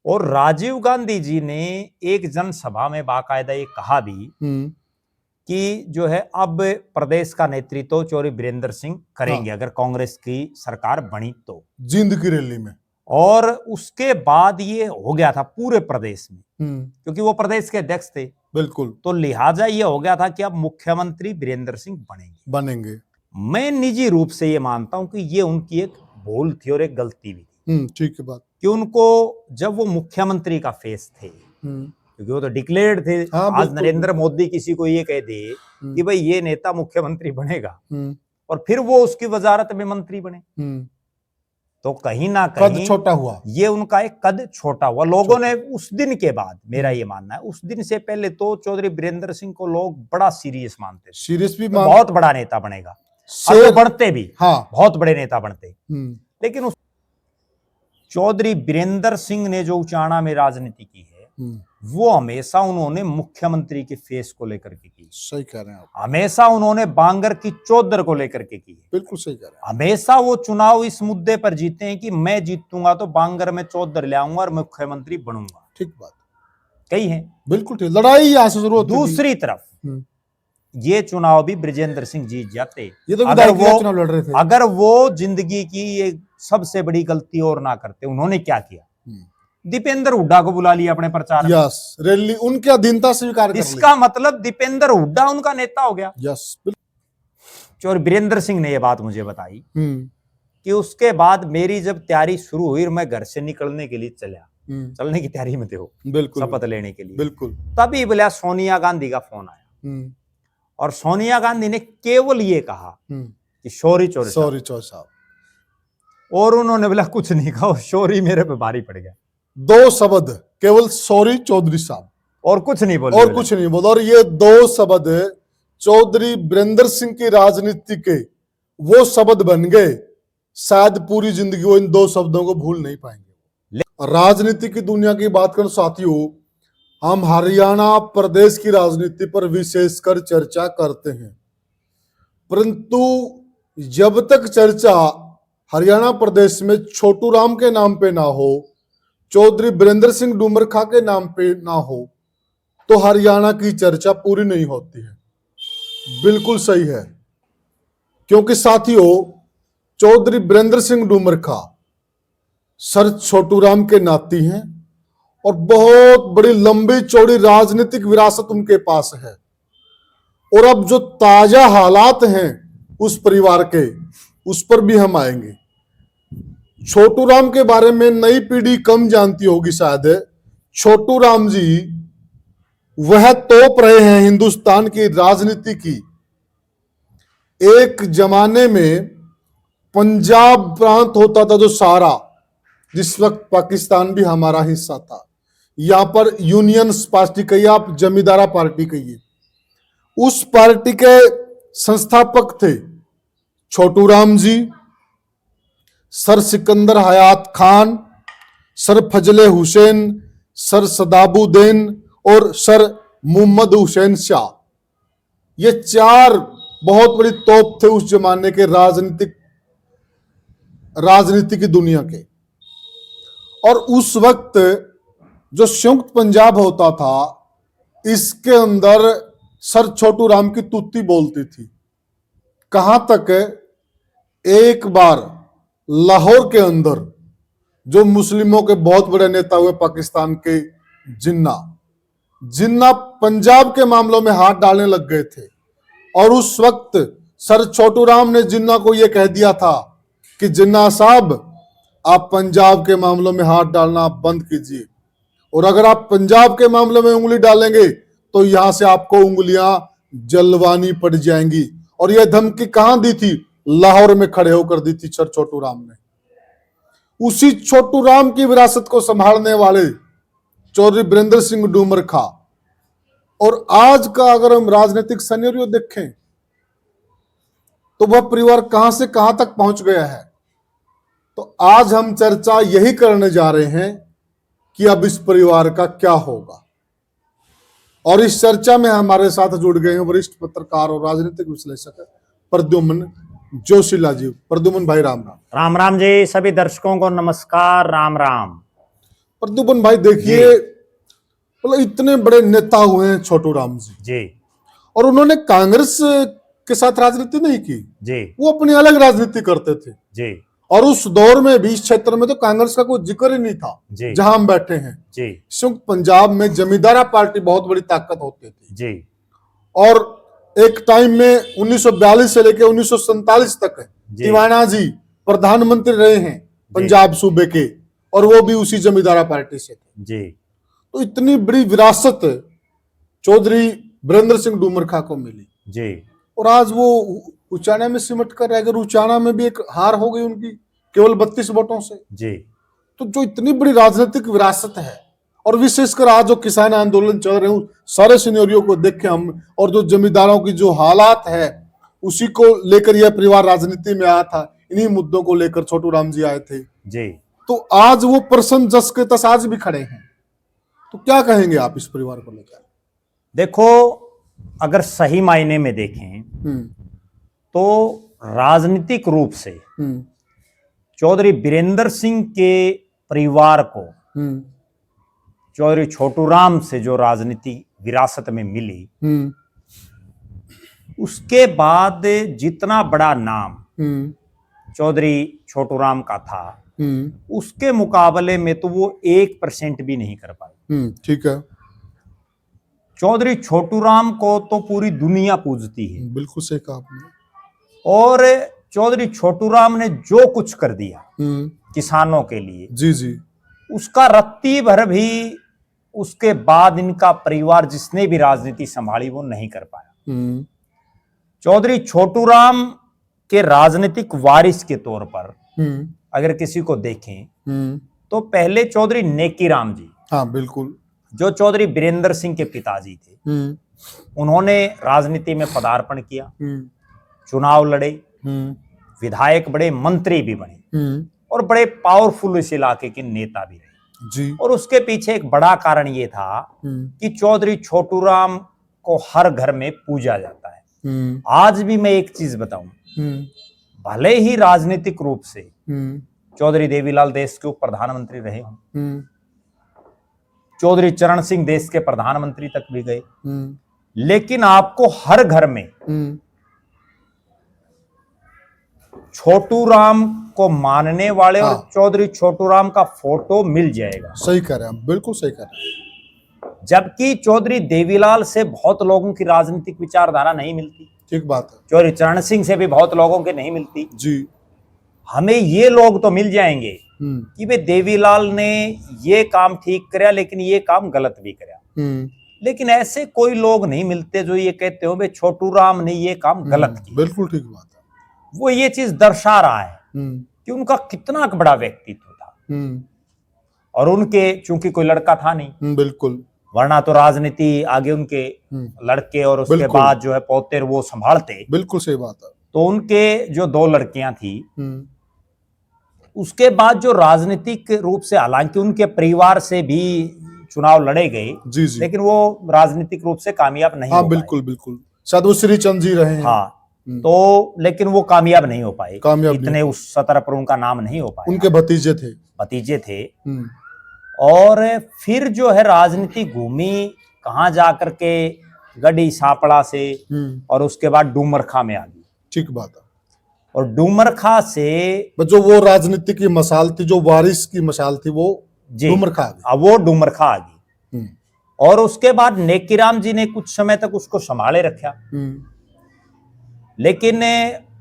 और राजीव गांधी जी ने एक जनसभा में बाकायदा ये कहा भी कि जो है अब प्रदेश का नेतृत्व चौधरी बीरेंद्र सिंह करेंगे। अगर कांग्रेस की सरकार बनी तो जींद की रैली में। और उसके बाद ये हो गया था पूरे प्रदेश में, क्योंकि वो प्रदेश के अध्यक्ष थे। बिल्कुल। तो लिहाजा ये हो गया था कि अब मुख्यमंत्री बीरेंद्र सिंह बनेंगे। मैं निजी रूप से ये मानता हूं कि ये उनकी एक भूल थी और एक गलती भी थी। ठीक है बात। कि उनको जब वो मुख्यमंत्री का फेस थे, क्योंकि वो तो डिक्लेयर्ड थे। आज नरेंद्र मोदी किसी को ये कह दे कि भाई ये नेता मुख्यमंत्री बनेगा और फिर वो उसकी वजारत में मंत्री बने, तो कहीं ना कहीं कद छोटा हुआ। ये उनका एक कद छोटा हुआ। लोगों ने उस दिन के बाद, मेरा ये मानना है, उस दिन से पहले तो चौधरी बीरेंद्र सिंह को लोग बड़ा सीरियस मानते थे। सीरियस भी बहुत बड़ा नेता बनेगा, और बढ़ते भी। हाँ, बहुत बड़े नेता बनते। लेकिन उस चौधरी बीरेंद्र सिंह ने जो उचाना में राजनीति की है, वो हमेशा उन्होंने मुख्यमंत्री के फेस को लेकर के की। सही कह रहे हैं आप। हमेशा उन्होंने बांगर की चौधर को लेकर के की। बिल्कुल सही कह रहे हैं। हमेशा वो चुनाव इस मुद्दे पर जीते हैं कि मैं जीतूंगा तो बांगर में चौधर ले आऊंगा और मुख्यमंत्री बनूंगा। ठीक बात कही है। बिल्कुल ठीक। लड़ाई यहां से शुरू होती। दूसरी तरफ ये चुनाव भी बृजेंद्र सिंह जीत जाते। ये तो चुनाव लड़ रहे थे। अगर वो जिंदगी की ये सबसे बड़ी गलती और ना करते, उन्होंने क्या किया? दीपेंद्र हुड्डा को बुला लिया अपने प्रचार में। यस, रैली उनकी अधीनता स्वीकार कर ली। इसका मतलब दीपेंद्र हुड्डा उनका नेता हो गया। यस। और बीरेंद्र सिंह ने यह बात मुझे बताई कि उसके बाद मेरी जब तैयारी शुरू हुई, मैं घर से निकलने के लिए चलने की तैयारी में थे वो, बिल्कुल, शपथ लेने के लिए। बिल्कुल। तभी बोला सोनिया गांधी का फोन आया, और सोनिया गांधी ने केवल ये कहा कि सॉरी चौधरी साहब, और उन्होंने बोला कुछ नहीं कहा। सॉरी मेरे पे भारी पड़ गया। 2 शब्द केवल, सॉरी चौधरी साहब, और कुछ नहीं बोला। और ये 2 शब्द चौधरी बीरेंद्र सिंह की राजनीति के वो शब्द बन गए, शायद पूरी जिंदगी वो इन 2 शब्दों को भूल नहीं पाएंगे। राजनीति की दुनिया की बात करें साथियों, हम हरियाणा प्रदेश की राजनीति पर विशेषकर चर्चा करते हैं, परंतु जब तक चर्चा हरियाणा प्रदेश में छोटू राम के नाम पे ना हो, चौधरी बीरेंद्र सिंह डूमरखा के नाम पे ना हो, तो हरियाणा की चर्चा पूरी नहीं होती है। बिल्कुल सही है, क्योंकि साथियों चौधरी बीरेंद्र सिंह डूमरखा सर छोटू राम के नाती हैं और बहुत बड़ी लंबी चौड़ी राजनीतिक विरासत उनके पास है। और अब जो ताजा हालात हैं उस परिवार के, उस पर भी हम आएंगे। छोटू राम के बारे में नई पीढ़ी कम जानती होगी शायद। छोटू राम जी वह तोप रहे हैं हिंदुस्तान की राजनीति की। एक जमाने में पंजाब प्रांत होता था जो सारा, जिस वक्त पाकिस्तान भी हमारा हिस्सा था, यहां पर यूनियंस पार्टी कहिए आप, जमींदारा पार्टी कहिए, उस पार्टी के संस्थापक थे छोटू राम जी, सर सिकंदर हयात खान, सर फजले हुसैन, सर सदाबुद्दीन और सर मोहम्मद हुसैन शाह। ये 4 बहुत बड़ी तोप थे उस जमाने के राजनीति की दुनिया के। और उस वक्त जो संयुक्त पंजाब होता था, इसके अंदर सर छोटू राम की तुत्ती बोलती थी। कहां तक? एक बार लाहौर के अंदर जो मुस्लिमों के बहुत बड़े नेता हुए पाकिस्तान के, जिन्ना पंजाब के मामलों में हाथ डालने लग गए थे। और उस वक्त सर छोटू राम ने जिन्ना को यह कह दिया था कि जिन्ना साहब, आप पंजाब के मामलों में हाथ डालना बंद कीजिए, और अगर आप पंजाब के मामले में उंगली डालेंगे तो यहां से आपको उंगलियां जलवानी पड़ जाएंगी। और यह धमकी कहां दी थी? लाहौर में खड़े होकर दी थी सर छोटू राम ने। उसी छोटू राम की विरासत को संभालने वाले चौधरी बीरेंद्र सिंह डूमरखा। और आज का अगर हम राजनीतिक सिनेरियो देखें तो वह परिवार कहां से कहां तक पहुंच गया है। तो आज हम चर्चा यही करने जा रहे हैं कि अब इस परिवार का क्या होगा। और इस चर्चा में हमारे साथ जुड़ गए हैं वरिष्ठ पत्रकार और राजनीतिक विश्लेषक प्रद्युम्न जोशीला जी। प्रद्युम्न भाई राम राम। राम राम जी। सभी दर्शकों को नमस्कार। राम राम। प्रद्युमन भाई देखिए, मतलब इतने बड़े नेता हुए हैं छोटू राम जी, और उन्होंने कांग्रेस के साथ राजनीति नहीं की जी, वो अपनी अलग राजनीति करते थे जी, और उस दौर में भी इस क्षेत्र में तो कांग्रेस का कोई जिक्र ही नहीं था जहां हम बैठे हैं जी, क्योंकि पंजाब में जमींदारा पार्टी बहुत बड़ी ताकत होती थी जी, और एक टाइम में 1942 से लेकर 1947 तक टिवाणा जी प्रधानमंत्री रहे हैं पंजाब सूबे के, और वो भी उसी जमींदारा पार्टी से थे जी। तो इतनी बड़ी विरासत चौधरी वीरेंद्र सिंह डूमरखा को मिली जी, और आज वो उचाना में सिमट कर रह गए। उचाना में भी एक हार हो गई उनकी केवल 32 वोटों से। जी। तो जो इतनी बड़ी राजनीतिक विरासत है और विशेषकर आज जो किसान आंदोलन चल रहे हैं सारे सिनेरियो को देख के हम, और जो जमींदारों की जो हालात है उसी को लेकर यह परिवार राजनीति में आया था, इन्हीं मुद्दों को लेकर छोटू राम जी आए थे जी। तो आज वो प्रसन्न जस के तस आज भी खड़े हैं। तो क्या कहेंगे आप इस परिवार को लेकर? देखो, अगर सही मायने में देखें तो राजनीतिक रूप से चौधरी वीरेंद्र सिंह के परिवार को चौधरी छोटू राम से जो राजनीति विरासत में मिली, उसके बाद जितना बड़ा नाम चौधरी छोटू राम का था उसके मुकाबले में तो वो 1% भी नहीं कर पाए। ठीक है। चौधरी छोटू राम को तो पूरी दुनिया पूजती है। बिल्कुल सही कहा आपने। और चौधरी छोटू राम ने जो कुछ कर दिया किसानों के लिए, जी जी, उसका रत्ती भर भी उसके बाद इनका परिवार जिसने भी राजनीति संभाली वो नहीं कर पाया। चौधरी छोटू राम के राजनीतिक वारिस के तौर पर अगर किसी को देखें तो पहले चौधरी नेकी राम जी, हाँ बिल्कुल, जो चौधरी वीरेंद्र सिंह के पिताजी थे, उन्होंने राजनीति में पदार्पण किया, चुनाव लड़े, विधायक बड़े, मंत्री भी बने और बड़े पावरफुल इस इलाके के नेता भी रहे जी। और उसके पीछे एक बड़ा कारण ये था कि चौधरी छोटू राम को हर घर में पूजा जाता है। आज भी मैं एक चीज बताऊं, भले ही राजनीतिक रूप से चौधरी देवीलाल देश के उप प्रधानमंत्री रहे हों, चौधरी चरण सिंह देश के प्रधानमंत्री तक भी गए, लेकिन आपको हर घर में छोटू राम को मानने वाले और चौधरी छोटू राम का फोटो मिल जाएगा। सही कह रहे हैं, बिल्कुल सही कह रहे हैं। जबकि चौधरी देवीलाल से बहुत लोगों की राजनीतिक विचारधारा नहीं मिलती। ठीक बात है। चौधरी चरण सिंह से भी बहुत लोगों के नहीं मिलती जी। हमें ये लोग तो मिल जाएंगे कि वे देवीलाल ने ये काम ठीक कराया लेकिन ये काम गलत भी कराया, लेकिन ऐसे कोई लोग नहीं मिलते जो ये कहते हो भाई छोटू राम ने ये काम गलत किया। बिल्कुल ठीक बात है। वो ये चीज दर्शा रहा है कि उनका कितना बड़ा व्यक्तित्व था और उनके चूंकि कोई लड़का था नहीं, बिल्कुल, वरना तो राजनीति आगे उनके लड़के और उसके बाद जो है पोते वो संभालते। बिल्कुल सही बात है। तो उनके जो 2 लड़कियां थी, उसके बाद जो राजनीतिक रूप से, हालांकि उनके परिवार से भी चुनाव लड़े गए, जी जी, लेकिन वो राजनीतिक रूप से कामयाब नहीं हो पाए। बिल्कुल बिल्कुल, शायद वो श्रीचंद जी रहे हैं। हाँ, तो लेकिन वो कामयाब नहीं हो पाए, इतने उस सतर पर उनका नाम नहीं हो पाया। उनके भतीजे थे। और फिर जो है राजनीति घूमी कहाँ जाकर के गढ़ी सापड़ा से और उसके बाद डूमरखा में आ गई। ठीक बात है। और डूमरखा से जो वो राजनीति की मशाल थी, जो वारिस की मशाल थी, वो डूमरखा आ गई। अब वो डूमरखा आ गई और उसके बाद नेकीराम जी ने कुछ समय तक उसको संभाले रखा, लेकिन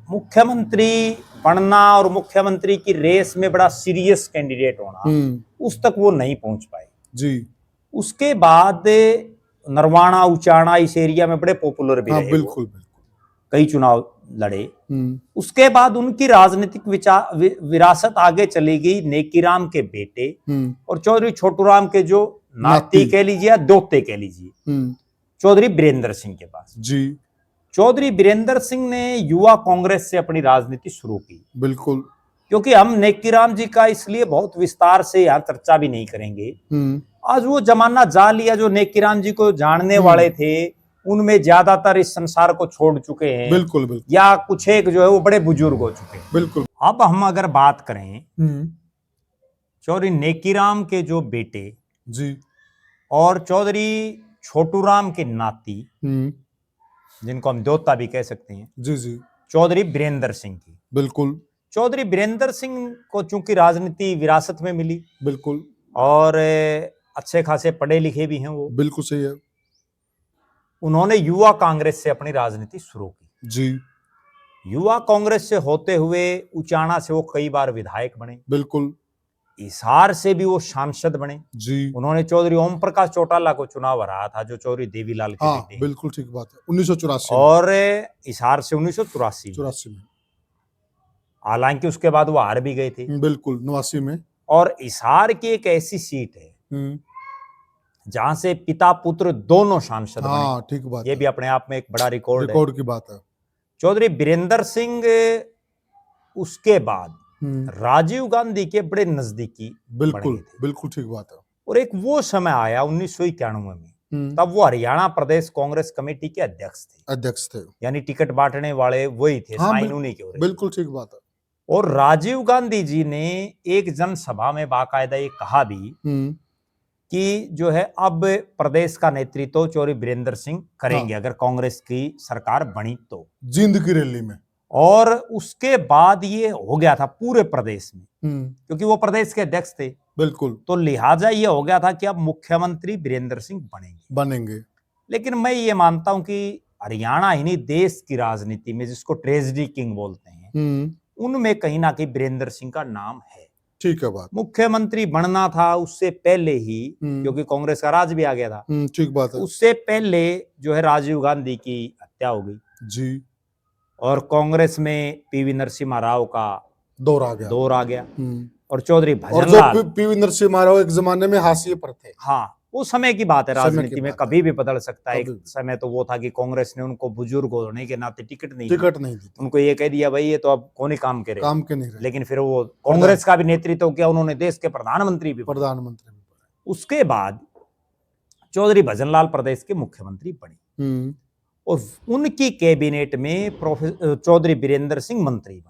मुख्यमंत्री बनना और मुख्यमंत्री की रेस में बड़ा सीरियस कैंडिडेट होना, उस तक वो नहीं पहुंच पाए जी। उसके बाद नरवाना उचाना इस एरिया में बड़े पॉपुलर भी रहे। बिल्कुल बिल्कुल, कई चुनाव लड़े। उसके बाद उनकी राजनीतिक विरासत आगे चली गई नेकीराम के बेटे और चौधरी छोटू राम के जो नाती कह लीजिए या दोते कह लीजिए, चौधरी वीरेंद्र सिंह के पास जी। चौधरी वीरेंद्र सिंह ने युवा कांग्रेस से अपनी राजनीति शुरू की। बिल्कुल, क्योंकि हम नेकीराम जी का इसलिए बहुत विस्तार से यहाँ चर्चा भी नहीं करेंगे। आज वो जमाना जा लिया, जो नेकीराम जी को जानने वाले थे उनमें ज्यादातर इस संसार को छोड़ चुके हैं। बिल्कुल बिल्कुल, या कुछ एक जो है वो बड़े बुजुर्ग हो चुके हैं। बिल्कुल। अब हम अगर बात करें चौधरी नेकीराम के जो बेटे जी और चौधरी छोटूराम के नाती, जिनको हम द्योता भी कह सकते हैं, जी जी चौधरी बीरेंद्र सिंह की। बिल्कुल चौधरी बीरेंद्र सिंह को चूंकि राजनीति विरासत में मिली, बिल्कुल, और अच्छे खासे पढ़े लिखे भी हैं वो, बिल्कुल सही है उन्होंने युवा कांग्रेस से अपनी राजनीति शुरू की। जी युवा कांग्रेस से होते हुए उचाना से वो कई बार विधायक बने, बिल्कुल हिसार से भी वो सांसद बने। जी उन्होंने चौधरी ओम प्रकाश चौटाला को चुनाव हराया था, जो चौधरी देवीलाल के हाँ बेटे हैं। बिल्कुल ठीक बात है, 1984 और हिसार से 1984 में, हालांकि उसके बाद वो हार भी गए थे। बिल्कुल 89 में। और हिसार की एक ऐसी सीट है जहां से पिता पुत्र दोनों सांसद हाँ, बने। ठीक बात ये है, भी अपने आप में एक बड़ा रिकॉर्ड की बात है। चौधरी बीरेंद्र सिंह उसके बाद राजीव गांधी के बड़े नजदीकी बिल्कुल बिल्कुल ठीक बात है। और एक वो समय आया 1991 में, तब वो हरियाणा प्रदेश कांग्रेस कमेटी के अध्यक्ष थे, यानी टिकट बांटने वाले वही थे, हाँ, साइन उन्हीं के हो रहे। बिल्कुल ठीक बात है। और राजीव गांधी जी ने एक जनसभा में बाकायदा ये कहा भी कि जो है अब प्रदेश का नेतृत्व चौधरी बीरेंद्र सिंह करेंगे, अगर कांग्रेस की सरकार बनी तो, जींद की रैली में। और उसके बाद ये हो गया था पूरे प्रदेश में, क्योंकि वो प्रदेश के अध्यक्ष थे, बिल्कुल, तो लिहाजा ये हो गया था कि अब मुख्यमंत्री बीरेंद्र सिंह बनेंगे। लेकिन मैं ये मानता हूं कि हरियाणा ही नहीं, देश की राजनीति में जिसको ट्रेजेडी किंग बोलते हैं, उनमें कहीं ना कहीं बीरेंद्र सिंह का नाम है। ठीक है बात। मुख्यमंत्री बनना था उससे पहले ही, क्योंकि कांग्रेस का राज भी आ गया था। ठीक बात है। उससे पहले जो है राजीव गांधी की हत्या हो गई जी, और कांग्रेस में पीवी नरसिम्हा राव का दौर आ गया और चौधरी भजनलाल। पीवी नरसिम्हा राव एक जमाने में हाशिए पर थे। हाँ, वो समय की बात है, राजनीति में कभी भी बदल सकता है। एक समय तो वो था कि कांग्रेस ने उनको बुजुर्ग होने के नाते टिकट नहीं दी, उनको ये कह दिया भाई ये तो अब कौन ही काम के नहीं रहे। लेकिन फिर वो कांग्रेस का भी नेतृत्व किया, उन्होंने देश के प्रधानमंत्री भी। उसके बाद चौधरी भजनलाल प्रदेश के मुख्यमंत्री बने और उनकी कैबिनेट में प्रोफेसर चौधरी बीरेंद्र सिंह मंत्री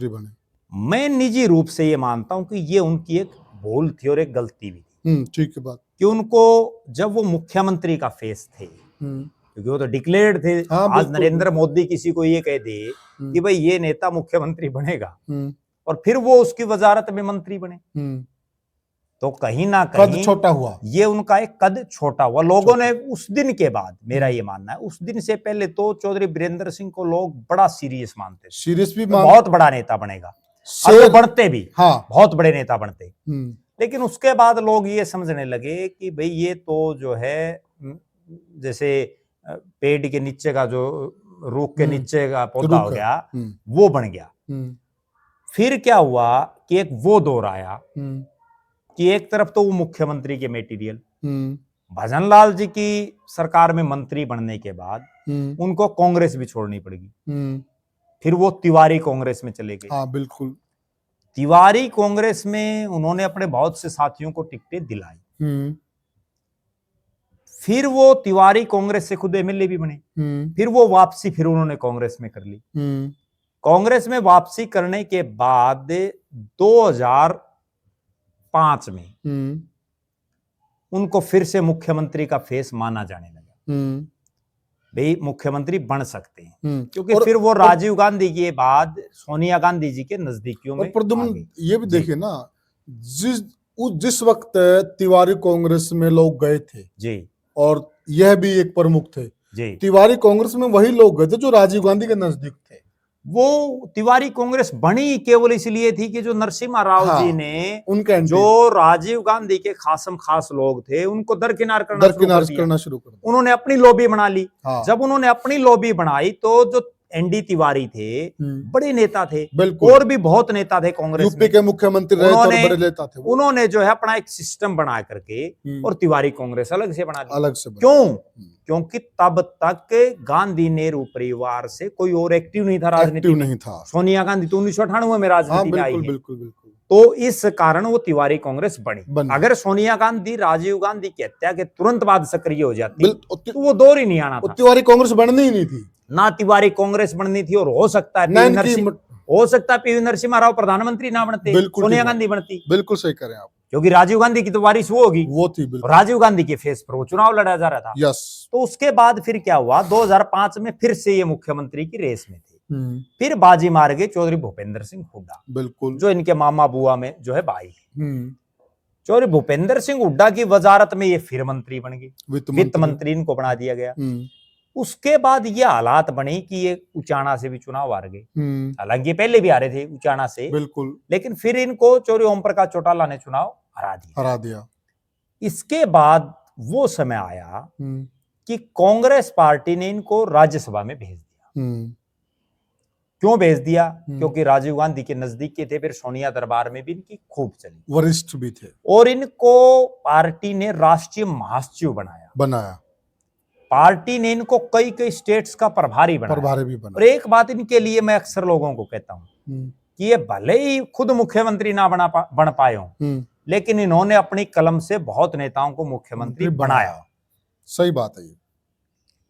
बने। मैं निजी रूप से ये मानता हूं कि ये उनकी एक भूल थी और एक गलती भी थी। ठीक है बात, कि उनको जब वो मुख्यमंत्री का फेस थे, क्योंकि वो तो डिक्लेयर्ड थे। आज नरेंद्र मोदी किसी को ये कह दे कि भाई ये नेता मुख्यमंत्री बनेगा और फिर वो उसकी वजारत में मंत्री बने, तो कहीं ना कहीं छोटा हुआ, ये उनका एक कद छोटा हुआ। लोगों ने उस दिन के बाद, मेरा ये मानना है, उस दिन से पहले तो चौधरी बीरेंद्र सिंह को लोग बड़ा सीरियस मानते थे, सीरियस भी बहुत बड़ा नेता बनेगा, और बनते भी, हाँ, बहुत बड़े नेता बनते। लेकिन उसके बाद लोग ये समझने लगे कि भाई ये तो जो है जैसे पेड़ के नीचे का जो रूख के नीचे का पौधा हो गया, वो बन गया। फिर क्या हुआ कि एक वो दौर आया कि एक तरफ तो वो मुख्यमंत्री के मटेरियल, भजनलाल जी की सरकार में मंत्री बनने के बाद उनको कांग्रेस भी छोड़नी पड़ेगी, फिर वो तिवारी कांग्रेस में चले गए। हाँ बिल्कुल, तिवारी कांग्रेस में उन्होंने अपने बहुत से साथियों को टिकटें दिलाई। फिर वो तिवारी कांग्रेस से खुद एमएलए भी बने। फिर वो वापसी फिर उन्होंने कांग्रेस में कर ली। कांग्रेस में वापसी करने के बाद 2005 में उनको फिर से मुख्यमंत्री का फेस माना जाने लगा, भाई मुख्यमंत्री बन सकते हैं, क्योंकि फिर वो राजीव गांधी के बाद सोनिया गांधी जी के नजदीकियों में। ये भी देखिए ना, जिस वक्त तिवारी कांग्रेस में लोग गए थे जी, और यह भी एक प्रमुख थे जी, तिवारी कांग्रेस में वही लोग गए थे जो राजीव गांधी के नजदीक थे। वो तिवारी कांग्रेस बनी केवल इसलिए थी कि जो नरसिम्हा राव जी ने उनके जो राजीव गांधी के खासम खास लोग थे उनको दरकिनार करना शुरू कर दिया। उन्होंने अपनी लॉबी बना ली। जब उन्होंने अपनी लॉबी बनाई तो जो एनडी तिवारी थे, बड़े नेता थे, और भी बहुत नेता थे कांग्रेस यूपी के मुख्यमंत्री रहे और बड़े नेता थे। उन्होंने जो है अपना एक सिस्टम बना करके और तिवारी कांग्रेस अलग से बना ली। क्यों? क्योंकि तब तक गांधी नेहरू परिवार से कोई और एक्टिव नहीं था, राजनीति नहीं था। सोनिया गांधी तो 1998 में राजनीति में आई है। बिल्कुल। तो इस कारण वो तिवारी कांग्रेस बनी। अगर सोनिया गांधी राजीव गांधी की हत्या के तुरंत बाद सक्रिय हो जाती तो वो दौर ही नहीं आना था, तिवारी कांग्रेस बननी ही नहीं थी ना, तिवारी कांग्रेस बननी थी। और हो सकता है पीवी नरसिम्हा राव प्रधानमंत्री ना बनते, सोनिया गांधी बनती। बिल्कुल सही करें आप। क्योंकि राजीव गांधी की तो बारिश वो होगी, वो थी बिल्कुल। राजीव गांधी के फेस पर वो चुनाव लड़ा जा रहा था। यस। तो उसके बाद फिर क्या हुआ, 2005 में फिर से ये मुख्यमंत्री की रेस में थे। फिर बाजी मार गए चौधरी भूपेंद्र सिंह हुड्डा, बिल्कुल, जो इनके मामा बुआ में जो है भाई थे। चौधरी भूपेंद्र सिंह हुड्डा की वजारत में ये फिर मंत्री बन गए, वित्त मंत्री इनको बना दिया गया। उसके बाद ये हालात बने कि ये उचाना से भी चुनाव हार गए। हालांकि पहले भी हारे थे उचाना से, बिल्कुल, लेकिन फिर इनको चौधरी ओम प्रकाश चौटाला ने चुनाव हरा दिया। इसके बाद वो समय आया कि कांग्रेस पार्टी ने इनको राज्यसभा में भेज दिया। क्यों भेज दिया? क्योंकि राजीव गांधी के नजदीक के थे, फिर सोनिया दरबार में भी इनकी खूब चली, वरिष्ठ भी थे, और इनको पार्टी ने राष्ट्रीय महासचिव बनाया। पार्टी ने इनको कई कई स्टेट्स का प्रभारी बनाया। और एक बात इनके लिए मैं अक्सर लोगों को कहता हूं कि ये भले ही खुद मुख्यमंत्री ना बन पाए हों, लेकिन इन्होंने अपनी कलम से बहुत नेताओं को मुख्यमंत्री बनाया। सही बात है।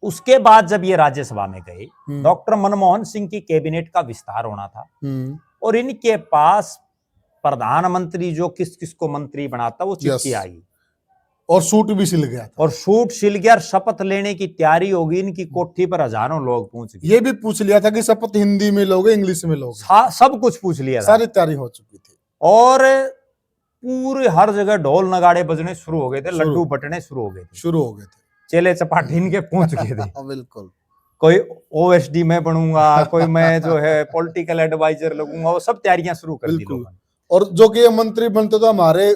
उसके बाद जब ये राज्यसभा में गए, डॉक्टर मनमोहन सिंह की कैबिनेट का विस्तार होना था, और इनके पास प्रधानमंत्री जो किस किस को मंत्री बनाता वो चिट्ठी आई, और सूट भी सिल गया था। और सूट सिल गया, और शपथ लेने की तैयारी होगी। इनकी कोठी पर हजारों लोग पहुंच गए। ये भी पूछ लिया था कि शपथ हिंदी में लोगे इंग्लिश में लोगे, सब कुछ पूछ लिया था, सारी तैयारी हो चुकी थी। और पूरे हर जगह ढोल नगाड़े बजने शुरू हो गए थे, लड्डू बटने शुरू हो गए थे, चेले चपाटी इनके पहुंच गए थे। बिल्कुल, कोई ओएसडी में बनूंगा, कोई मैं जो है पॉलिटिकल एडवाइजर लगूंगा, वो सब तैयारियां शुरू कर दी लोगों ने। और जो कि ये मंत्री बनते तो हमारे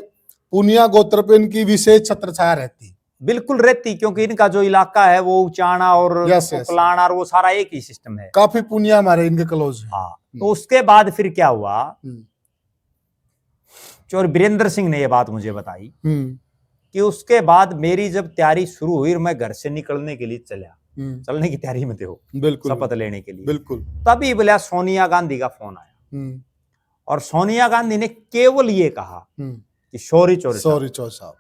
पुनिया गोत्र पे इनकी विशेष छत्र छाया रहती, बिल्कुल रहती, क्योंकि इनका जो इलाका है वो उचाना और कोकलाना और वो सारा एक ही सिस्टम है। काफी पुनिया हमारे इनके क्लोज है। हाँ, तो उसके बाद फिर क्या हुआ, चौधरी वीरेंद्र सिंह ने ये बात मुझे बताई कि उसके बाद मेरी जब तैयारी शुरू हुई, मैं घर से निकलने के लिए चलने की तैयारी में थे हो, बिल्कुल, शपथ लेने के लिए, बिल्कुल, तभी बोला सोनिया गांधी का फोन आया, और सोनिया गांधी ने केवल ये कहा कि सॉरी चौधरी साहब,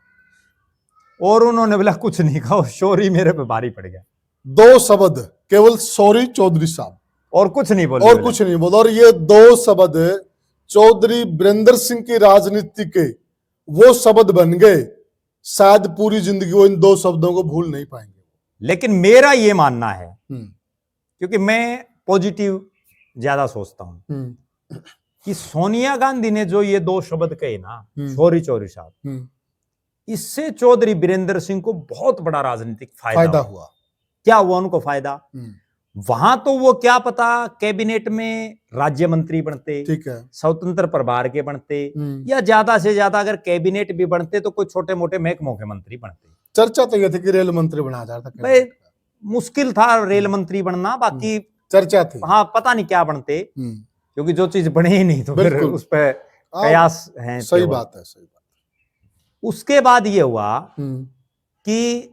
और उन्होंने बोला कुछ नहीं कहा, सॉरी मेरे पे भारी पड़ गया। 2 शब्द केवल, सॉरी चौधरी साहब, और कुछ नहीं बोला, और ये 2 शब्द चौधरी वीरेंद्र सिंह की राजनीति के वो शब्द बन गए, शायद पूरी जिंदगी वो इन 2 शब्दों को भूल नहीं पाएंगे। लेकिन मेरा ये मानना है, क्योंकि मैं पॉजिटिव ज्यादा सोचता हूं, कि सोनिया गांधी ने जो ये 2 शब्द कहे ना, सॉरी चौधरी साहब, इससे चौधरी वीरेंद्र सिंह को बहुत बड़ा राजनीतिक फायदा हुआ। क्या हुआ उनको फायदा? वहां तो वो क्या पता कैबिनेट में राज्य मंत्री बनते, ठीक है, स्वतंत्र प्रभार के बनते, या ज्यादा से ज्यादा अगर कैबिनेट भी बनते तो कोई छोटे मोटे महकमों के मंत्री बनते। चर्चा तो यह थी कि रेल मंत्री बना जाता था, भाई मुश्किल था रेल मंत्री बनना, बाकी चर्चा थी। हाँ, पता नहीं क्या बनते, क्योंकि जो चीज बने ही नहीं तो फिर उस पर कयास है। सही बात है, सही बात। उसके बाद ये हुआ कि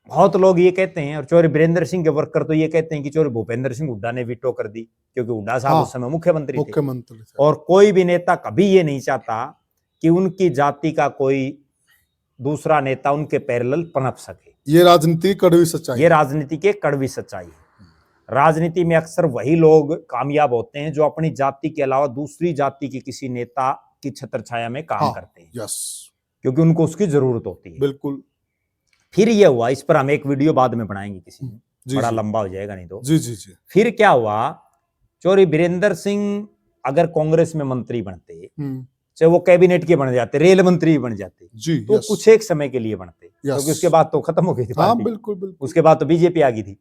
बहुत लोग ये कहते हैं, और चौधरी वीरेंद्र सिंह के वर्कर तो ये कहते हैं कि चौधरी भूपेंद्र सिंह हुड्डा ने वीटो कर दी, क्योंकि हुड्डा साहब उस समय मुख्यमंत्री थे, और कोई भी नेता कभी ये नहीं चाहता कि उनकी जाति का कोई दूसरा नेता उनके पैरेलल पनप सके। ये राजनीति कड़वी सच्चाई, ये राजनीति की कड़वी सच्चाई है। राजनीति में अक्सर वही लोग कामयाब होते हैं जो अपनी जाति के अलावा दूसरी जाति के किसी नेता की छत्रछाया में काम करते हैं, क्योंकि उनको उसकी जरूरत होती है। बिल्कुल। फिर यह हुआ, इस पर हम एक वीडियो बाद में बनाएंगे किसी में, बड़ा लंबा हो जाएगा नहीं तो। जी। फिर क्या हुआ, चौधरी वीरेंद्र सिंह अगर कांग्रेस में मंत्री बनते, चाहे वो कैबिनेट के बन जाते, रेल मंत्री बन जाते, तो कुछ एक समय के लिए बनते, क्योंकि उसके बाद तो खत्म हो गई थी पार्टी। बिल्कुल। उसके बाद तो बीजेपी आ गई थी।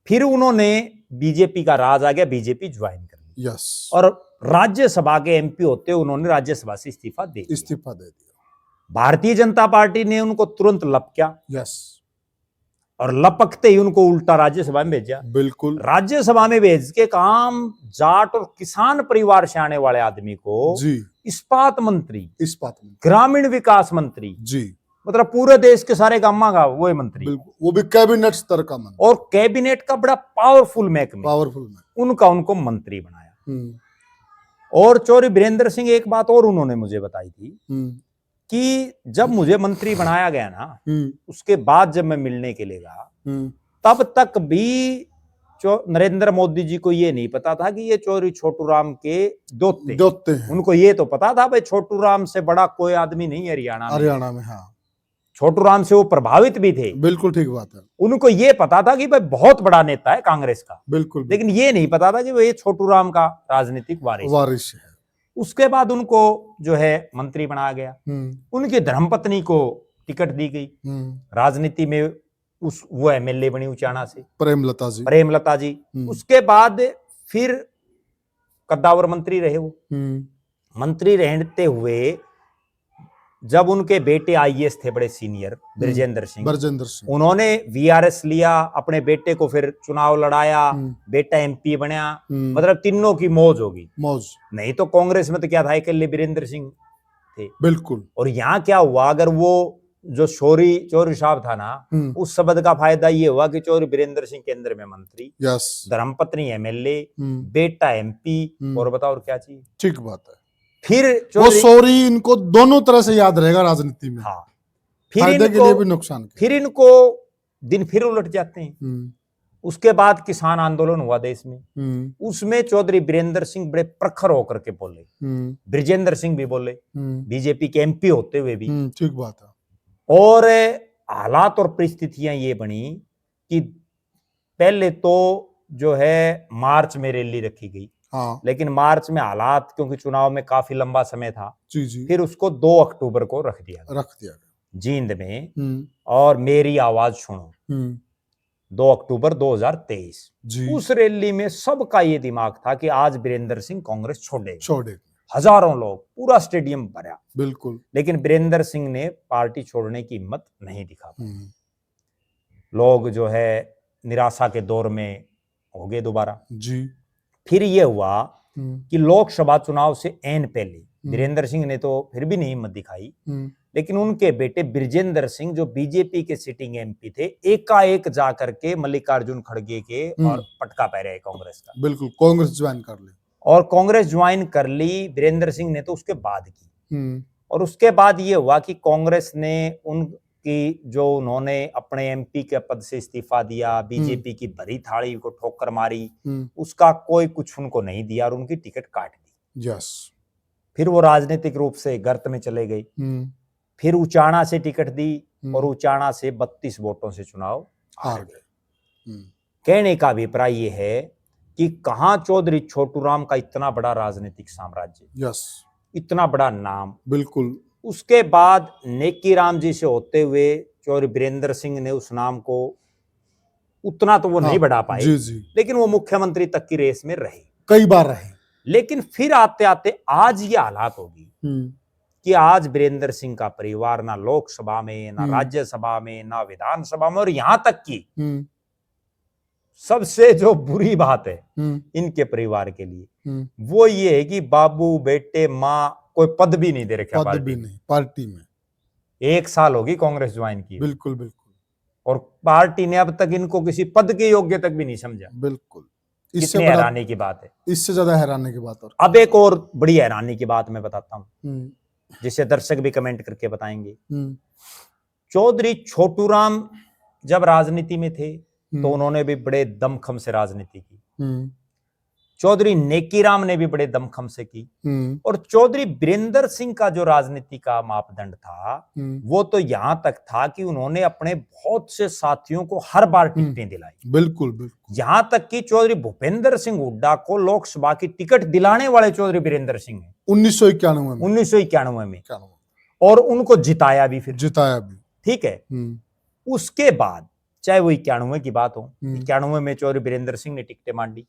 फिर उन्होंने बीजेपी का राज आ गया, बीजेपी ज्वाइन कर ली, और राज्यसभा के एमपी होते उन्होंने राज्यसभा से इस्तीफा दे दिया। भारतीय जनता पार्टी ने उनको तुरंत लपका, और लपकते ही उनको उल्टा राज्यसभा में भेजा। बिल्कुल। राज्यसभा में भेज के काम जाट और किसान परिवार से आने वाले आदमी को इस्पात मंत्री, ग्रामीण विकास मंत्री, मतलब पूरे देश के सारे गामा का वो मंत्री, वो भी कैबिनेट स्तर का मंत्री, और कैबिनेट का बड़ा पावरफुल उनका उनको मंत्री बनाया। और चौधरी वीरेंद्र सिंह एक बात और उन्होंने मुझे बताई थी कि जब मुझे मंत्री बनाया गया ना, उसके बाद जब मैं मिलने के लिए गया, तब तक भी नरेंद्र मोदी जी को ये नहीं पता था कि ये चौधरी छोटू राम के दोते हैं। उनको ये तो पता था भाई छोटू राम से बड़ा कोई आदमी नहीं है हरियाणा में। हाँ, छोटू राम से वो प्रभावित भी थे। बिल्कुल ठीक बात है। उनको ये पता था कि भाई बहुत बड़ा नेता है कांग्रेस का, बिल्कुल, लेकिन ये नहीं पता था कि भाई ये छोटू राम का राजनीतिक वारिस है। उसके बाद उनको जो है मंत्री बनाया गया। उनकी धर्मपत्नी को टिकट दी गई राजनीति में, वो एमएलए बनी उचाना से, प्रेमलता जी। उसके बाद फिर कद्दावर मंत्री रहे वो। मंत्री रहते हुए जब उनके बेटे आईएएस थे बड़े सीनियर ब्रजेंद्र सिंह, उन्होंने वीआरएस लिया, अपने बेटे को फिर चुनाव लड़ाया, बेटा एमपी बनया। मतलब तीनों की मौज होगी। नहीं तो कांग्रेस में तो क्या था, अकेले वीरेंद्र सिंह थे। बिल्कुल। और यहाँ क्या हुआ, अगर वो जो चौधरी साहब था ना, उस शब्द का फायदा ये हुआ कि चौधरी वीरेंद्र सिंह केंद्र में मंत्री, धर्मपत्नी एमएलए, बेटा एमपी, और बताओ और क्या चाहिए। ठीक बात है। फिर वो सॉरी इनको दोनों तरह से याद रहेगा राजनीति में। हाँ, फायदे के लिए भी नुकसान के। फिर इनको दिन फिर उलट जाते हैं। उसके बाद किसान आंदोलन हुआ देश में, उसमें चौधरी वीरेंद्र सिंह बड़े प्रखर होकर के बोले, ब्रजेंद्र सिंह भी बोले, बीजेपी के एमपी होते हुए भी। ठीक बात है। और हालात और परिस्थितियां ये बनी कि पहले तो जो है मार्च में रैली रखी गई। हाँ। लेकिन मार्च में हालात, क्योंकि चुनाव में काफी लंबा समय था, फिर उसको 2 अक्टूबर को रख दिया जींद में। और मेरी आवाज सुनो 2 अक्टूबर 2023। उस रैली में सबका ये दिमाग था कि आज वीरेंद्र सिंह कांग्रेस छोड़ेगा। हजारों लोग, पूरा स्टेडियम भरा। बिल्कुल। लेकिन वीरेंद्र सिंह ने पार्टी छोड़ने की हिम्मत नहीं दिखा पाए। लोग जो है निराशा के दौर में हो गए दोबारा जी। फिर ये हुआ कि लोकसभा चुनाव से ऐन पहले वीरेंद्र सिंह ने तो फिर भी नहीं हिम्मत दिखाई, लेकिन उनके बेटे ब्रजेंद्र सिंह जो बीजेपी के सिटिंग एमपी थे, एकाएक जाकर के मल्लिकार्जुन खड़गे के और पटका पै रहे कांग्रेस का। बिल्कुल, कांग्रेस ज्वाइन कर ली। और कांग्रेस ज्वाइन कर ली वीरेंद्र सिंह ने तो उसके बाद की। और उसके बाद ये हुआ कि कांग्रेस ने उनकी जो उन्होंने अपने एमपी के पद से इस्तीफा दिया, बीजेपी की भरी थाली को ठोकर मारी, उसका कोई कुछ उनको नहीं दिया और उनकी टिकट काट दी। यस। फिर वो राजनीतिक रूप से गर्त में चले गए। फिर उचाना से टिकट दी और उचाना से 32 वोटों से चुनाव हार गए। कहने का अभिप्राय ये है कि कहां चौधरी छोटू राम का इतना बड़ा राजनीतिक साम्राज्य, यस, इतना बड़ा नाम। बिल्कुल। उसके बाद नेकी राम जी से होते हुए चौधरी वीरेंद्र सिंह ने उस नाम को उतना तो वो नहीं बढ़ा पाए, लेकिन वो मुख्यमंत्री तक की रेस में रहे, कई बार रहे। लेकिन फिर आते आते आज ये हालात होगी कि आज वीरेंद्र सिंह का परिवार ना लोकसभा में, ना राज्यसभा में, ना विधानसभा में, और यहां तक की सबसे जो बुरी बात है इनके परिवार के लिए वो ये है कि बाबू, बेटे, माँ कोई पद भी नहीं दे रखा पार्टी में। 1 साल होगी कांग्रेस ज्वाइन की। बिल्कुल बिल्कुल। और पार्टी ने अब तक इनको किसी पद के योग्य तक भी नहीं समझा। बिल्कुल। इससे हैरानी की बात है। इससे ज्यादा हैरानी की बात। और अब एक और बड़ी हैरानी की बात मैं बताता हूँ, जिसे दर्शक भी कमेंट करके बताएंगे। चौधरी छोटू राम जब राजनीति में थे तो उन्होंने भी बड़े दमखम से राजनीति की। चौधरी नेकी राम ने भी बड़े दमखम से की। और चौधरी वीरेंद्र सिंह का जो राजनीति का मापदंड था वो तो यहां तक था कि उन्होंने अपने बहुत से साथियों को हर बार टिकटें दिलाई। बिल्कुल बिल्कुल। यहां तक कि चौधरी भूपेंद्र सिंह हुड्डा को लोकसभा की टिकट दिलाने वाले चौधरी वीरेंद्र सिंह है 1991 में। और उनको जिताया भी। ठीक है। उसके बाद चाहे वो 91 की बात हो, 91 में चौधरी वीरेंद्र सिंह ने टिकटें मार दी।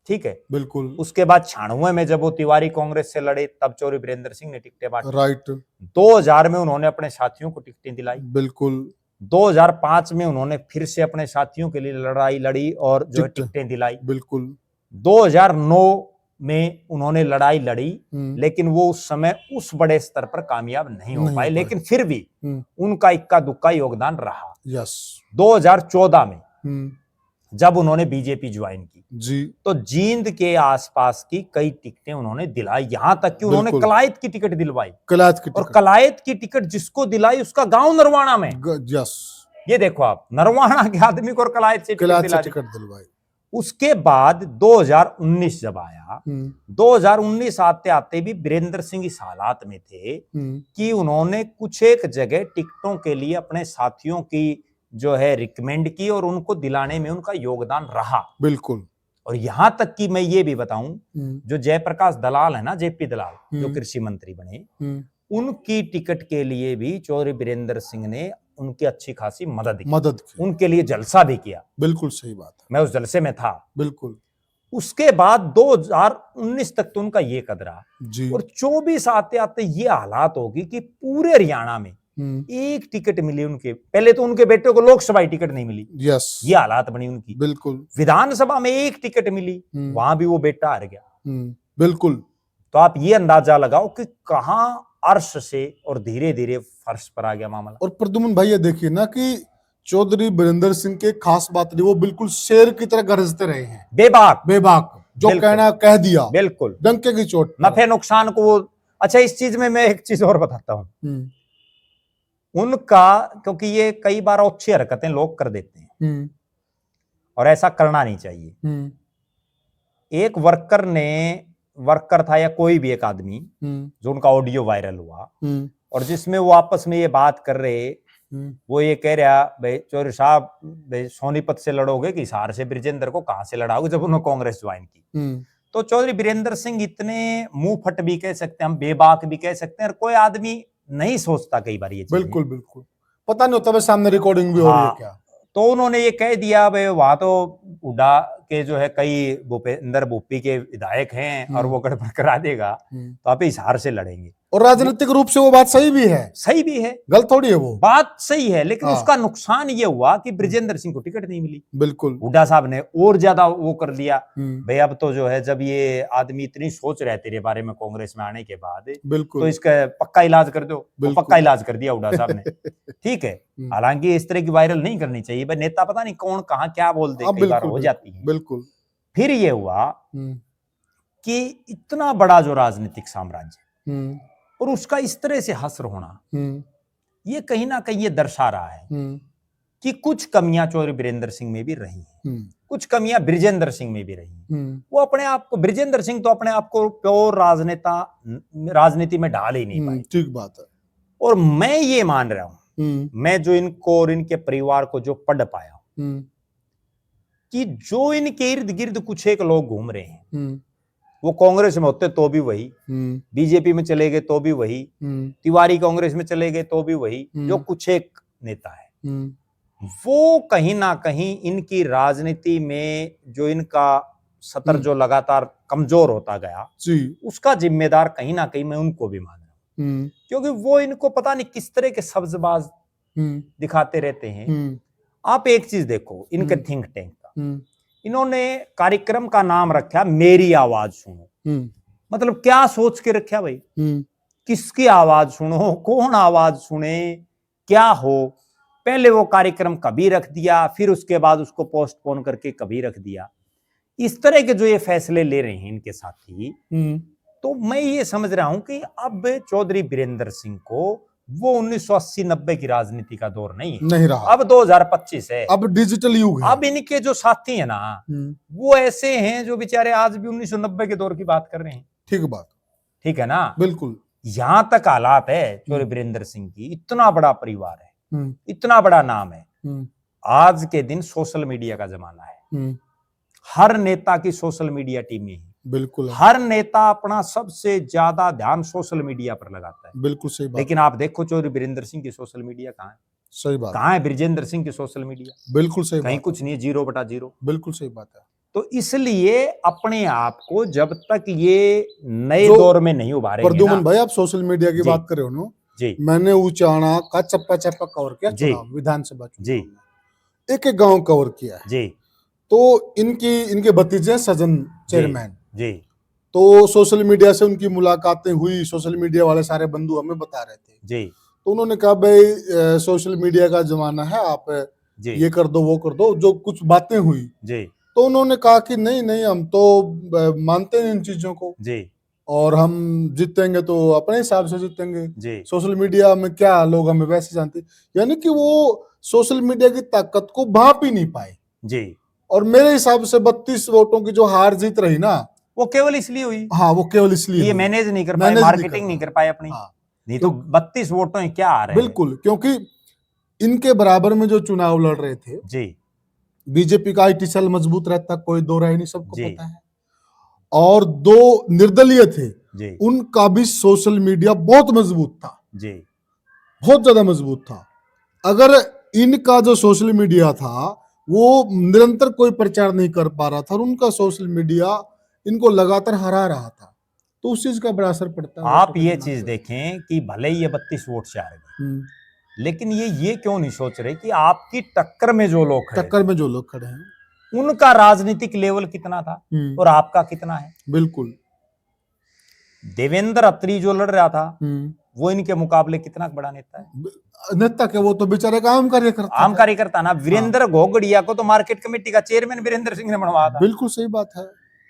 ठीक है, बिल्कुल। उसके बाद 96 में जब वो तिवारी कांग्रेस से लड़े तब चौधरी वीरेंद्र सिंह ने टिकटें बांटी। राइट। 2000 में उन्होंने अपने साथियों को टिकटें दिलाई। बिल्कुल। 2005 में उन्होंने फिर से अपने साथियों के लिए लड़ाई लड़ी और जो टिकटें दिलाई। बिल्कुल। 2009 में उन्होंने लड़ाई लड़ी, लेकिन वो उस समय उस बड़े स्तर पर कामयाब नहीं हो पाए, लेकिन फिर भी उनका इक्का दुक्का योगदान रहा। यस। 2014 में जब उन्होंने बीजेपी ज्वाइन की जी, तो जींद के आसपास की कई टिकटें उन्होंने दिलाई, यहां तक कि उन्होंने कलायत की टिकट दिलवाई। और कलायत की टिकट जिसको दिलाई उसका गांव नरवाना में। यस। ये देखो आप, नरवाणा के आदमी को कलायत से टिकट दिलवाई। उसके बाद 2019 जब आया, 2019 आते आते भी वीरेंद्र सिंह इस हालात में थे कि उन्होंने कुछ एक जगह टिकटों के लिए अपने साथियों की जो है रिकमेंड की और उनको दिलाने में उनका योगदान रहा। बिल्कुल। और यहां तक कि मैं ये भी बताऊं, जो जयप्रकाश दलाल है ना, जेपी दलाल, जो कृषि मंत्री बने, उनकी टिकट के लिए भी चौधरी वीरेंद्र सिंह ने उनकी अच्छी खासी मदद की, उनके लिए जलसा भी किया। बिल्कुल सही बात है, मैं उस जलसे में था। बिल्कुल। उसके बाद 2019 तक तो उनका ये कदरा जी। और 24 आते आते ये हालात होगी कि पूरे हरियाणा में एक टिकट मिली उनके। पहले तो उनके बेटे को लोकसभा टिकट नहीं मिली, यस, ये हालात बनी उनकी। बिल्कुल। विधानसभा में एक टिकट मिली, वहां भी वो बेटा हार गया। बिल्कुल। तो आप ये अंदाजा लगाओ कि कहां अर्श से और धीरे धीरे फर्श पर आ गया मामला। और प्रद्युम्न भाई ये देखिए ना कि चौधरी वीरेंद्र सिंह के खास बात नहीं, वो बिल्कुल शेर की तरह गरजते रहे हैं, बेबाक जो कहना कह दिया, बिल्कुल डंके की चोट, नफे नुकसान को। अच्छा, इस चीज में मैं एक चीज और बताता हूं उनका, क्योंकि ये कई बार अच्छी हरकतें लोग कर देते हैं और ऐसा करना नहीं चाहिए। एक वर्कर था या कोई भी एक आदमी जो उनका ऑडियो वायरल हुआ और जिसमें वो आपस में ये बात कर रहे, वो ये कह रहा, भाई चौधरी साहब, भाई सोनीपत से लड़ोगे कि हिसार से, ब्रिजेंद्र को कहां से लड़ाओगे, जब उन्होंने कांग्रेस ज्वाइन की। तो चौधरी वीरेंद्र सिंह इतने मुंह फट भी कह सकते हैं, हम बेबाक भी कह सकते हैं, और कोई आदमी नहीं सोचता कई बार ये चीजें। बिल्कुल बिल्कुल, पता नहीं होता सामने रिकॉर्डिंग भी हो रही है क्या। तो उन्होंने ये कह दिया, भाई वहां तो उड़ा के जो है कई भूपेंद्र भूपी के विधायक हैं और वो गड़बड़ करा देगा, तो आप हिसार से लड़ेंगे। और राजनीतिक रूप से वो बात सही भी है, गलत थोड़ी है, वो बात सही है, लेकिन उसका नुकसान ये हुआ कि ब्रिजेंद्र सिंह को टिकट नहीं मिली। बिल्कुल। हुड्डा साहब ने और ज्यादा वो कर दिया, भाई अब तो जो है, जब ये आदमी इतनी सोच रहे तेरे बारे में कांग्रेस में आने के बाद, बिल्कुल, तो इसका पक्का इलाज कर दो। पक्का इलाज कर दिया हुड्डा साहब ने। ठीक है, हालांकि इस तरह की वायरल नहीं करनी चाहिए, भाई नेता पता नहीं कौन कहां क्या बोल दे, कई बार हो जाती है। बिल्कुल। फिर ये हुआ कि इतना बड़ा जो राजनीतिक साम्राज्य और उसका इस तरह से हस्र होना, ये कहीं ना कहीं ये दर्शा रहा है कि कुछ कमियां चौधरी वीरेंद्र सिंह में भी रही हैं, कुछ कमियां ब्रिजेंद्र सिंह में भी रही। वो अपने आप को, ब्रिजेंद्र सिंह तो अपने आप को प्योर राजनीति में ढाल ही नहीं पाए। ठीक बात है। और मैं ये मान रहा हूं, मैं जो इनको और इनके परिवार को जो पढ़ पाया हूं, कि जो इनके इर्द गिर्द कुछ एक लोग घूम रहे हैं, वो कांग्रेस में होते तो भी वही, बीजेपी में चले गए तो भी वही, तिवारी कांग्रेस में चले गए तो भी वही, जो कुछ एक नेता है, वो कहीं ना कहीं इनकी राजनीति में जो इनका सतर जो लगातार कमजोर होता गया, उसका जिम्मेदार कहीं ना कहीं मैं उनको भी मान रहा हूं, क्योंकि वो इनको पता नहीं किस तरह के सब्जबाज दिखाते रहते हैं। आप एक चीज देखो, इनके थिंक टैंक का, इन्होंने कार्यक्रम का नाम रखा मेरी आवाज सुनो। मतलब क्या सोच के रखा भाई, किसकी आवाज सुनो, कौन आवाज सुने, क्या हो। पहले वो कार्यक्रम कभी रख दिया, फिर उसके बाद उसको पोस्टपोन करके कभी रख दिया। इस तरह के जो ये फैसले ले रहे हैं इनके साथी, तो मैं ये समझ रहा हूं कि अब चौधरी वीरेंद्र सिंह को वो 1980-90 की राजनीति का दौर नहीं रहा, अब 2025 है, अब डिजिटल युग है। अब इनके जो साथी है ना, वो ऐसे हैं जो बेचारे आज भी 1990 के दौर की बात कर रहे हैं। ठीक है ना, बिल्कुल। यहां तक हालात है चौधरी वीरेंद्र सिंह की, इतना बड़ा परिवार है, इतना बड़ा नाम है। आज के दिन सोशल मीडिया का जमाना है, हर नेता की सोशल मीडिया टीमें हैं, बिल्कुल। हर नेता अपना सबसे ज्यादा ध्यान सोशल मीडिया पर लगाता है, बिल्कुल सही बात। लेकिन आप देखो चौधरी वीरेंद्र सिंह की सोशल मीडिया कहाँ है? सही बात। कहाँ है ब्रिजेंद्र सिंह की सोशल मीडिया? बिल्कुल सही, कहीं कुछ नहीं है, 0/0। बिल्कुल सही बात है। तो इसलिए अपने आप को जब तक ये नए दौर में नहीं उभारेंगे ना। प्रद्युम्न भाई, आप सोशल मीडिया की बात कर रहे हो ना जी, मैंने उचाणा का चप्पा चप्पा कवर किया चुनाव, विधानसभा जी, एक एक गांव कवर किया है जी। तो इनके भतीजे सजन चेयरमैन जी, तो सोशल मीडिया से उनकी मुलाकातें हुई, सोशल मीडिया वाले सारे बंधु हमें बता रहे थे जी। तो उन्होंने कहा भाई सोशल मीडिया का जमाना है, आप जी ये कर दो वो कर दो, जो कुछ बातें हुई जी। तो उन्होंने कहा कि नहीं हम तो मानते हैं इन चीजों को जी। और हम जीतेंगे तो अपने हिसाब से जीतेंगे जी सोशल मीडिया में क्या लोग हमें वैसे जानते, यानी कि वो सोशल मीडिया की ताकत को भांप ही नहीं पाए। जी। और मेरे हिसाब से 32 वोटों की जो हार जीत रही ना, वो केवल इसलिए हुई, हाँ वो केवल इसलिए ये हुई। मैनेज नहीं कर पाए, मैनेज मार्केटिंग नहीं कर पाए अपनी। हाँ नहीं तो 32 वोटों में क्या आ रहे हैं। बिल्कुल, क्योंकि इनके बराबर में जो चुनाव लड़ रहे थे, जी बीजेपी का आईटी सेल मजबूत रहता, कोई दो राय नहीं, सबको जी पता है। और दो निर्दलीय थे, जी उनका भी सोशल मीडिया बहुत मजबूत था, जी बहुत ज्यादा मजबूत था। अगर इनका जो सोशल मीडिया था वो निरंतर कोई प्रचार नहीं कर पा रहा था और उनका सोशल मीडिया इनको लगातार हरा रहा था, तो उस चीज का बड़ा असर पड़ता है। आप ये चीज देखें कि भले ही ये 32 वोट से हार गए, लेकिन ये क्यों नहीं सोच रहे कि आपकी टक्कर में जो लोग खड़े टक्कर में जो लोग खड़े हैं उनका राजनीतिक लेवल कितना था और आपका कितना है। बिल्कुल। देवेंद्र अत्री जो लड़ रहा था वो इनके मुकाबले कितना बड़ा नेता है। नेता के वो तो बेचारे का आम कार्यकर्ता, आम कार्यकर्ता ना। वीरेंद्र घोगड़िया को तो मार्केट कमेटी का चेयरमैन वीरेंद्र सिंह ने बनवाया था। बिल्कुल सही बात है,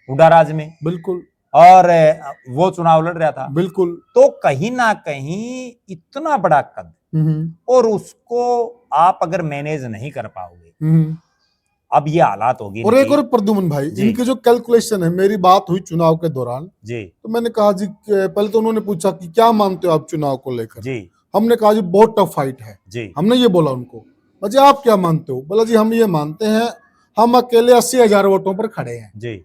उडाराज में। बिल्कुल। और वो चुनाव लड़ रहा था। बिल्कुल। तो कहीं ना कहीं इतना बड़ा कद और उसको आप अगर मैनेज नहीं कर पाओगे, अब ये हालात होगी। और एक और प्रद्युमन भाई, इनकी जो कैलकुलेशन है, मेरी बात हुई चुनाव के दौरान जी, तो मैंने कहा जी, पहले तो उन्होंने पूछा कि क्या मानते हो आप चुनाव को लेकर जी। हमने कहा जी बहुत टफ फाइट है जी। हमने ये बोला उनको, जी आप क्या मानते हो? बोला जी हम ये मानते हैं, हम अकेले 80,000 वोटों पर खड़े हैं जी।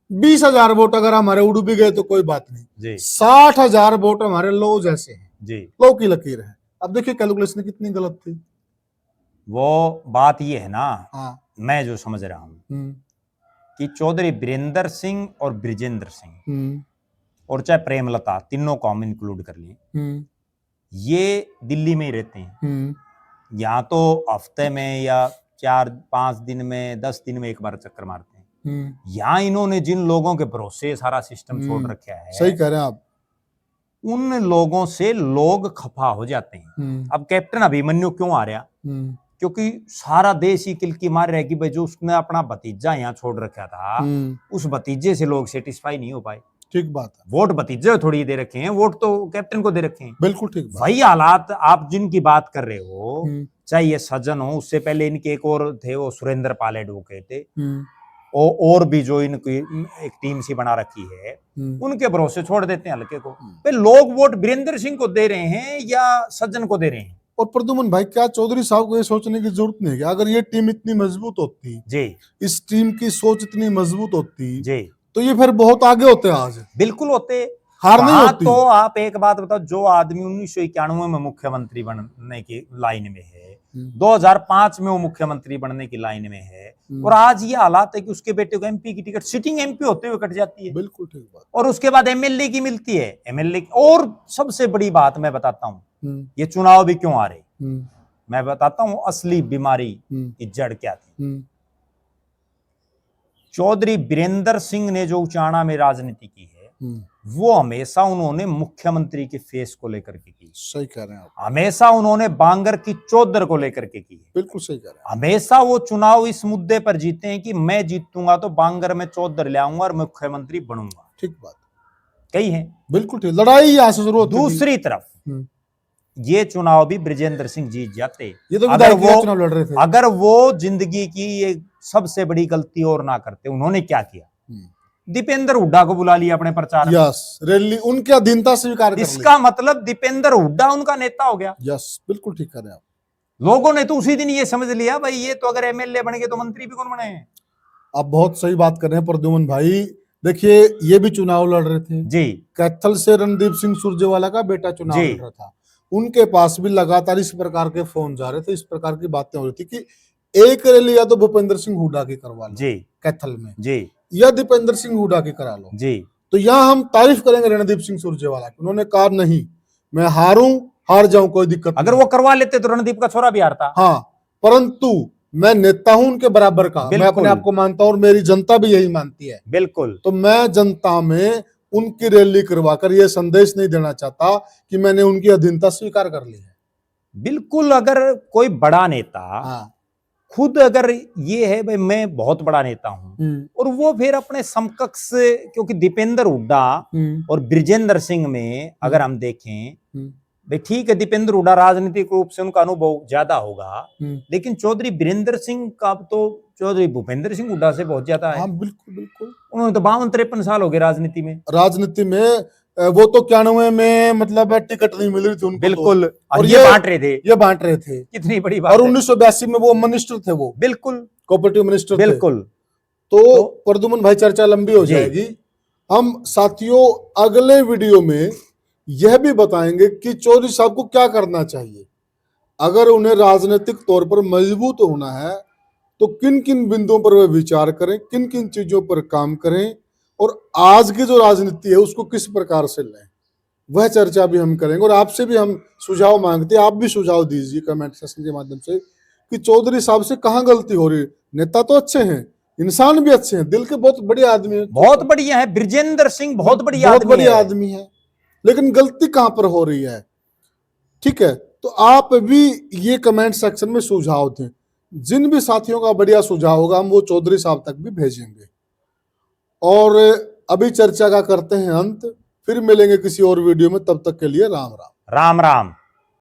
20,000 वोट अगर हमारे उड़ भी गए तो कोई बात नहीं जी। 60,000 वोट हमारे लो जैसे हैं जी, लो की लकीर है। अब देखिए कैलकुलेशन कितनी गलत थी। वो बात ये है ना, मैं जो समझ रहा हूं कि चौधरी वीरेंद्र सिंह और ब्रिजेंद्र सिंह और चाहे प्रेमलता, तीनों को हम इंक्लूड कर लें, ये दिल्ली में ही रहते हैं। यहाँ तो हफ्ते में या 4-5 दिन में 10 दिन में एक बार चक्कर मारते हैं। यहाँ इन्होंने जिन लोगों के भरोसे सारा सिस्टम छोड़ रखा है, सही कह रहे हैं आप, उन लोगों से लोग खफा हो जाते हैं। अब कैप्टन अभिमन्यु क्यों आ रहा? क्योंकि सारा देश ही किलकी मार रहा है कि भाई जो उसने अपना भतीजा यहाँ छोड़ रखा था, उस भतीजे से लोग सेटिस्फाई नहीं हो पाए। ठीक बात है। वोट भतीजे थोड़ी दे रखे हैं, वोट तो कैप्टन को दे रखे हैं। बिल्कुल ठीक बात। वही हालात आप जिनकी बात कर रहे हो, चाहे ये सज्जन हो, उससे पहले इनके एक और थे, वो सुरेंद्र पाल एडवोकेट थे, और भी जो इनकी एक टीम सी बना रखी है, उनके भरोसे छोड़ देते हैं हल्के को। पे लोग वोट वीरेंद्र सिंह को दे रहे हैं या सज्जन को दे रहे हैं? और प्रद्युमन भाई, क्या चौधरी साहब को ये सोचने की जरूरत नहीं है अगर ये टीम इतनी मजबूत होती जी, इस टीम की सोच इतनी मजबूत होती जी, तो ये फिर बहुत आगे होते आज। बिल्कुल होते, हार नहीं होती। तो आप एक बात बताओ, जो आदमी 1991 में मुख्यमंत्री बनने की लाइन में है, 2005 में वो मुख्यमंत्री बनने की लाइन में है, और आज ये हालात है कि उसके बेटे को एमपी की टिकट सिटिंग एमपी होते हुए कट जाती है। बिल्कुल ठीक बात। और उसके बाद एमएलए की मिलती है, एमएलए। और सबसे बड़ी बात मैं बताता हूँ, ये चुनाव भी क्यों आ रहे, मैं बताता हूँ असली बीमारी की जड़ क्या थी। चौधरी वीरेंद्र सिंह ने जो उचाना में राजनीति की है, वो हमेशा उन्होंने मुख्यमंत्री के फेस को लेकर के की। सही कह रहे हैं आप। हमेशा उन्होंने बांगर की चौधर को लेकर के की। बिल्कुल सही कह रहे हैं। हमेशा वो चुनाव इस मुद्दे पर जीते हैं कि मैं जीतूंगा तो बांगर में चौधर ले आऊंगा और मुख्यमंत्री बनूंगा। ठीक बात कही है, बिल्कुल ठीक। लड़ाई यहाँ से शुरू होती। दूसरी तरफ ये चुनाव भी ब्रिजेंद्र सिंह जीत जाते, ये तो अगर वो चुनाव लड़ रहे थे। अगर वो जिंदगी की ये सबसे बड़ी गलती और ना करते। उन्होंने क्या किया, दीपेंद्र हुड्डा को बुला लिया अपने प्रचार में। यस, रैली उनकी अधीनता स्वीकार कर ली। इसका मतलब दीपेंद्र हुड्डा उनका नेता हो गया। यस, बिल्कुल ठीक कर रहे हैं आप। लोगों ने तो उसी दिन ये समझ लिया, भाई ये तो अगर एमएलए बन गए तो मंत्री भी कौन बने हैं। आप बहुत सही बात कर रहे हैं प्रद्युमन भाई। देखिए, ये भी चुनाव लड़ रहे थे जी, कैथल से रणदीप सिंह सुरजेवाला का बेटा चुनाव लड़ रहा था। उनके पास भी लगातार इस प्रकार के फोन जा रहे थे, इस प्रकार की बातें हो रही थी कि एक रैली या तो भूपेंद्र सिंह हुड्डा की करवा लो जी कैथल में जी, या दीपेंद्र सिंह हुड्डा की करा लो जी। तो यहाँ हम तारीफ करेंगे रणदीप सिंह सुरजेवाला की। उन्होंने कहा नहीं, मैं हार जाऊं कोई दिक्कत अगर वो करवा लेते तो रणदीप का छोरा भी हारता। हाँ, परंतु मैं नेता हूं उनके बराबर का, मैं अपने आप को मानता हूं और मेरी जनता भी यही मानती है। बिल्कुल। तो मैं जनता में उनकी रैली करवाकर यह संदेश नहीं देना चाहता कि मैंने उनकी अधीनता स्वीकार कर ली है। बिल्कुल। अगर कोई बड़ा नेता खुद अगर ये है भाई मैं बहुत बड़ा नेता हूं और वो फिर अपने समकक्ष, क्योंकि दीपेंद्र हुड्डा और बृजेंद्र सिंह में अगर हम देखें भाई ठीक है, दीपेंद्र हुड्डा राजनीतिक रूप से उनका अनुभव ज्यादा होगा, लेकिन चौधरी वीरेंद्र सिंह का तो चौधरी भूपेंद्र सिंह हुड्डा से बहुत ज्यादा है। हाँ बिल्कुल बिल्कुल, उन्होंने तो 52-53 साल हो गए राजनीति में। वो तो 91 में मतलब टिकट नहीं मिल रही थी उनको, बिल्कुल, तो। और ये बांट रहे थे, कितनी बड़ी बात। और 1982 में वो मिनिस्टर थे, वो बिल्कुल कोऑपरेटिव मिनिस्टर थे। बिल्कुल। तो प्रद्युमन भाई चर्चा लंबी हो जाएगी। हम साथियों अगले वीडियो में यह भी बताएंगे कि चौधरी साहब को क्या करना चाहिए अगर उन्हें राजनीतिक तौर पर मजबूत होना है, तो किन किन बिंदुओं पर वे विचार करें, किन किन चीजों पर काम करें, और आज की जो राजनीति है उसको किस प्रकार से लें, वह चर्चा भी हम करेंगे। और आपसे भी हम सुझाव मांगते हैं, आप भी सुझाव दीजिए कमेंट सेक्शन के माध्यम से कि चौधरी साहब से कहाँ गलती हो रही है। नेता तो अच्छे हैं, इंसान भी अच्छे हैं, दिल के बहुत बढ़िया आदमी है, बहुत बढ़िया है बृजेंद्र सिंह, बहुत बढ़िया आदमी है, लेकिन गलती कहां पर हो रही है। ठीक है, तो आप भी ये कमेंट सेक्शन में सुझाव दें। जिन भी साथियों का बढ़िया सुझाव होगा हम वो चौधरी साहब तक भी भेजेंगे। और अभी चर्चा का करते हैं अंत, फिर मिलेंगे किसी और वीडियो में, तब तक के लिए राम राम। राम राम।